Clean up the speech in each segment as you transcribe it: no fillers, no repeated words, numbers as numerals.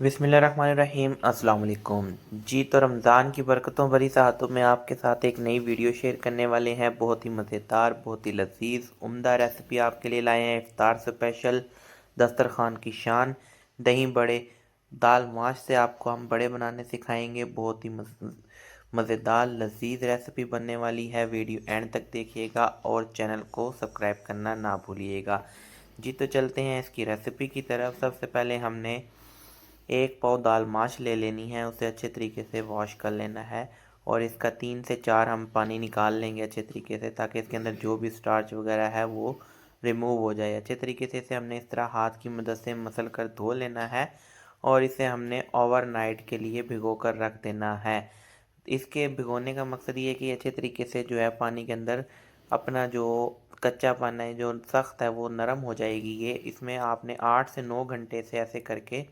बिस्मिल्लाहिर्रहमानिर्रहीम अस्सलाम वालेकुम जी। तो रमज़ान की बरकतों भरी साहतों में आपके साथ एक नई वीडियो शेयर करने वाले हैं। बहुत ही मज़ेदार, बहुत ही लजीज उम्दा रेसिपी आपके लिए लाए हैं। इफ्तार स्पेशल, दस्तरखान की शान, दही बड़े दाल माश से आपको हम बड़े बनाने सिखाएंगे। बहुत ही मज़ेदार लजीज रेसिपी बनने वाली है। वीडियो एंड तक देखिएगा और चैनल को सब्सक्राइब करना ना भूलिएगा जी। तो चलते हैं इसकी रेसिपी की तरफ। सबसे पहले हमने एक पाव दाल माश ले लेनी है, उसे अच्छे तरीके से वॉश कर लेना है और इसका 3 से 4 हम पानी निकाल लेंगे अच्छे तरीके से, ताकि इसके अंदर जो भी स्टार्च वगैरह है वो रिमूव हो जाए अच्छे तरीके से। इसे हमने इस तरह हाथ की मदद से मसल कर धो लेना है और इसे हमने ओवरनाइट के लिए भिगो कर रख देना है। इसके भिगोने का मकसद ये है कि अच्छे तरीके से जो है पानी के अंदर अपना जो कच्चापन है, जो सख्त है, वो नरम हो जाएगी। ये इसमें आपने 8 से 9 घंटे से ऐसे करके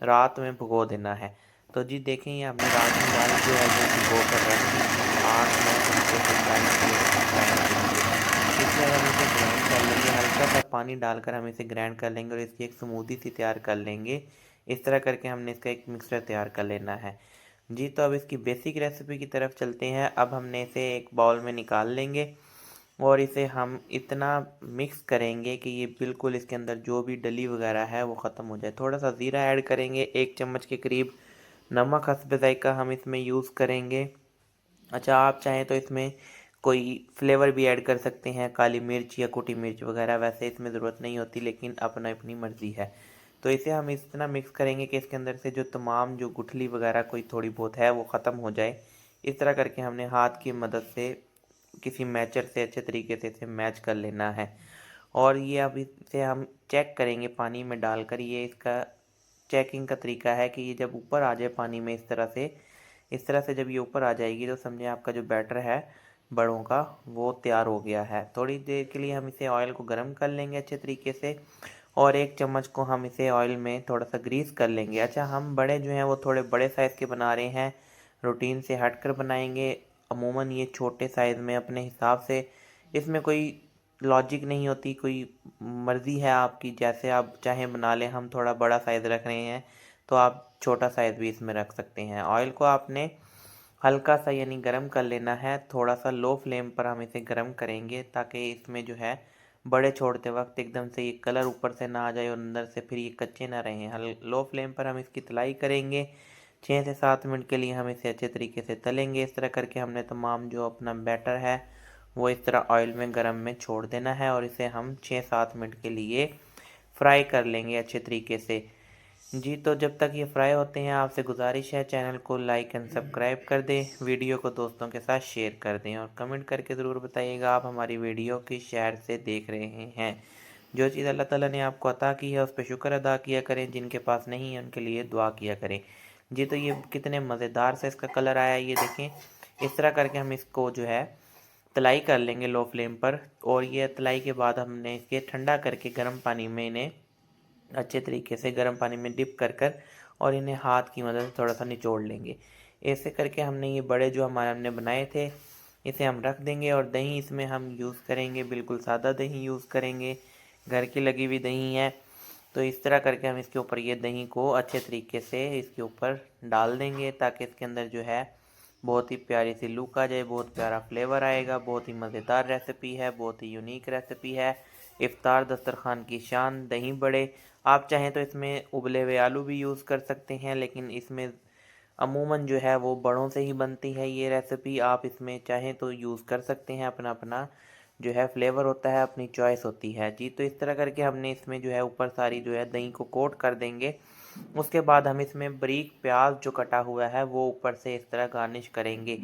रात में भिगो देना है। तो जी देखें, ये हमने रात में दाल जो है वो भिगो कर रख दी थी 8-9 घंटे से ग्राइंड के लिए। इसके बाद हम इसे ग्राइंड कर लेंगे, हल्का सा पानी डालकर हम इसे ग्राइंड कर लेंगे और इसकी एक स्मूदी सी तैयार कर लेंगे। इस तरह करके हमने इसका एक मिक्सचर तैयार कर लेना है जी। तो अब इसकी बेसिक रेसिपी की तरफ चलते हैं। अब हमने इसे एक बाउल में निकाल लेंगे और इसे हम इतना मिक्स करेंगे कि ये बिल्कुल इसके अंदर जो भी डली वगैरह है वो ख़त्म हो जाए। थोड़ा सा ज़ीरा ऐड करेंगे, 1 चम्मच के करीब नमक हस्ब ज़ायक़ा हम इसमें यूज़ करेंगे। अच्छा, आप चाहें तो इसमें कोई फ्लेवर भी ऐड कर सकते हैं, काली मिर्च या कुटी मिर्च वगैरह। वैसे इसमें ज़रूरत नहीं होती, लेकिन अपना अपनी मर्ज़ी है। तो इसे हम इतना मिक्स करेंगे कि इसके अंदर से जो तमाम जो गुठली वगैरह कोई थोड़ी बहुत है वो ख़त्म हो जाए। इस तरह करके हमने हाथ की मदद से किसी मैचर से अच्छे तरीके से इसे मैच कर लेना है और ये अब इसे हम चेक करेंगे पानी में डालकर। ये इसका चेकिंग का तरीका है कि ये जब ऊपर आ जाए पानी में इस तरह से जब ये ऊपर आ जाएगी तो समझे आपका जो बैटर है बड़ों का वो तैयार हो गया है। थोड़ी देर के लिए हम इसे ऑयल को गर्म कर लेंगे अच्छे तरीके से और 1 चम्मच को हम इसे ऑयल में थोड़ा सा ग्रीस कर लेंगे। अच्छा, हम बड़े जो हैं वो थोड़े बड़े साइज़ के बना रहे हैं, रूटीन से हटकर बनाएंगे। अमूमन ये छोटे साइज़ में अपने हिसाब से, इसमें कोई लॉजिक नहीं होती, कोई मर्ज़ी है आपकी, जैसे आप चाहें बना लें। हम थोड़ा बड़ा साइज़ रख रहे हैं तो आप छोटा साइज़ भी इसमें रख सकते हैं। ऑयल को आपने हल्का सा यानी गरम कर लेना है, थोड़ा सा लो फ्लेम पर हम इसे गरम करेंगे ताकि इसमें जो है बड़े छोड़ते वक्त एकदम से ये कलर ऊपर से ना आ जाए और अंदर से फिर ये कच्चे ना रहें। लो फ्लेम पर हम इसकी तलाई करेंगे। 6 से 7 मिनट के लिए हम इसे अच्छे तरीके से तलेंगे। इस तरह करके हमने तमाम जो अपना बैटर है वो इस तरह ऑयल में गरम में छोड़ देना है और इसे हम 6-7 मिनट के लिए फ्राई कर लेंगे अच्छे तरीके से जी। तो जब तक ये फ्राई होते हैं, आपसे गुजारिश है चैनल को लाइक एंड सब्सक्राइब कर दें, वीडियो को दोस्तों के साथ शेयर कर दें और कमेंट करके ज़रूर बताइएगा आप हमारी वीडियो किस शहर से देख रहे हैं। जो चीज़ अल्लाह ताला ने आपको अता की है उस पर शुक्र अदा किया करें, जिनके पास नहीं है उनके लिए दुआ किया करें जी। तो ये कितने मज़ेदार से इसका कलर आया है, ये देखें। इस तरह करके हम इसको जो है तलाई कर लेंगे लो फ्लेम पर और ये तलाई के बाद हमने इसके ठंडा करके गर्म पानी में इन्हें अच्छे तरीके से गर्म पानी में डिप कर कर और इन्हें हाथ की मदद से थोड़ा सा निचोड़ लेंगे। ऐसे करके हमने ये बड़े जो हमारे हमने बनाए थे इसे हम रख देंगे और दही इसमें हम यूज़ करेंगे, बिल्कुल सादा दही यूज़ करेंगे, घर की लगी हुई दही है। तो इस तरह करके हम इसके ऊपर ये दही को अच्छे तरीके से इसके ऊपर डाल देंगे ताकि इसके अंदर जो है बहुत ही प्यारी सी लुक आ जाए, बहुत प्यारा फ्लेवर आएगा। बहुत ही मज़ेदार रेसिपी है, बहुत ही यूनिक रेसिपी है। इफ्तार दस्तरखान की शान दही बड़े। आप चाहें तो इसमें उबले हुए आलू भी यूज़ कर सकते हैं, लेकिन इसमें अमूमन जो है वो बड़ों से ही बनती है ये रेसिपी। आप इसमें चाहें तो यूज़ कर सकते हैं, अपना अपना जो है फ्लेवर होता है, अपनी चॉइस होती है जी। तो इस तरह करके हमने इसमें जो है ऊपर सारी जो है दही को कोट कर देंगे। उसके बाद हम इसमें बारीक प्याज जो कटा हुआ है वो ऊपर से इस तरह गार्निश करेंगे।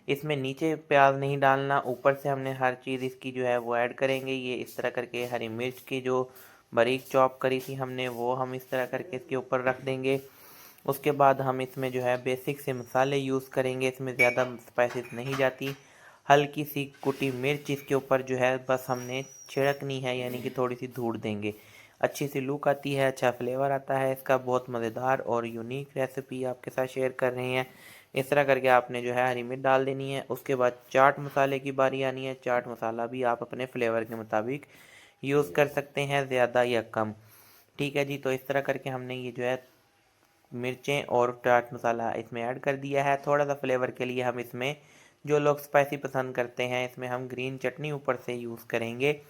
इसमें नीचे प्याज नहीं डालना, ऊपर से हमने हर चीज़ इसकी जो है वो ऐड करेंगे। ये इस तरह करके हरी मिर्च की जो बारीक चॉप करी थी हमने वो हम इस तरह करके इसके ऊपर रख देंगे। उसके बाद हम इसमें जो है बेसिक से मसाले यूज़ करेंगे, इसमें ज़्यादा स्पाइसेस नहीं जाती। हल्की सी कुटी मिर्च इसके ऊपर जो है बस हमने छिड़कनी है, यानी कि थोड़ी सी धूड़ देंगे। अच्छी सी लुक आती है, अच्छा फ्लेवर आता है इसका। बहुत मज़ेदार और यूनिक रेसिपी आपके साथ शेयर कर रहे हैं। इस तरह करके आपने जो है हरी मिर्च डाल देनी है। उसके बाद चाट मसाले की बारी आनी है। चाट मसाला भी आप अपने फ्लेवर के मुताबिक यूज़ कर सकते हैं, ज़्यादा या कम, ठीक है जी। तो इस तरह करके हमने ये जो है मिर्चें और चाट मसाला इसमें ऐड कर दिया है। थोड़ा सा फ्लेवर के लिए हम इसमें, जो लोग स्पाइसी पसंद करते हैं, इसमें हम ग्रीन चटनी ऊपर से यूज़ करेंगे।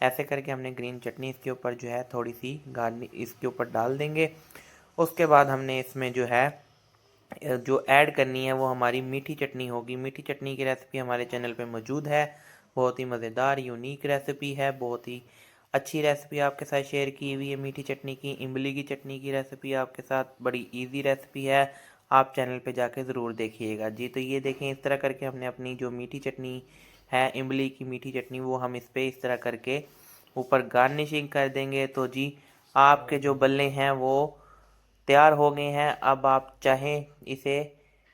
ऐसे करके हमने ग्रीन चटनी इसके ऊपर जो है थोड़ी सी गार्निश इसके ऊपर डाल देंगे। उसके बाद हमने इसमें जो है जो ऐड करनी है वो हमारी मीठी चटनी होगी। मीठी चटनी की रेसिपी हमारे चैनल पे मौजूद है। बहुत ही मज़ेदार यूनिक रेसिपी है, बहुत ही अच्छी रेसिपी आपके साथ शेयर की हुई है मीठी चटनी की। इमली की चटनी की रेसिपी आपके साथ बड़ी इजी रेसिपी है, आप चैनल पे जाके ज़रूर देखिएगा जी। तो ये देखें, इस तरह करके हमने अपनी जो मीठी चटनी है, इमली की मीठी चटनी, वो हम इस पर इस तरह करके ऊपर गार्निशिंग कर देंगे। तो जी आपके जो बल्ले हैं वो तैयार हो गए हैं। अब आप चाहें इसे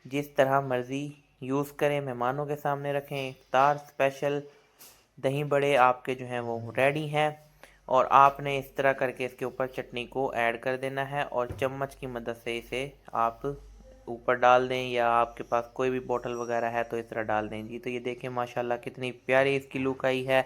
जिस तरह मर्ज़ी यूज़ करें, मेहमानों के सामने रखें। इफ्तार स्पेशल दही बड़े आपके जो हैं वो रेडी हैं। और आपने इस तरह करके इसके ऊपर चटनी को ऐड कर देना है और चम्मच की मदद से इसे आप ऊपर डाल दें, या आपके पास कोई भी बोतल वगैरह है तो इस तरह डाल दें जी। तो ये देखें माशाल्लाह कितनी प्यारी इसकी लुक आई है,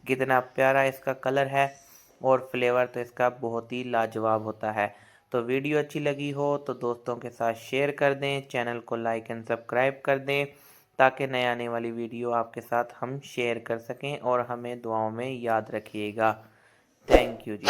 कितना प्यारा इसका कलर है, और फ्लेवर तो इसका बहुत ही लाजवाब होता है। तो वीडियो अच्छी लगी हो तो दोस्तों के साथ शेयर कर दें, चैनल को लाइक एंड सब्सक्राइब कर दें, ताकि नए आने वाली वीडियो आपके साथ हम शेयर कर सकें। और हमें दुआओं में याद रखिएगा। Thank you ji.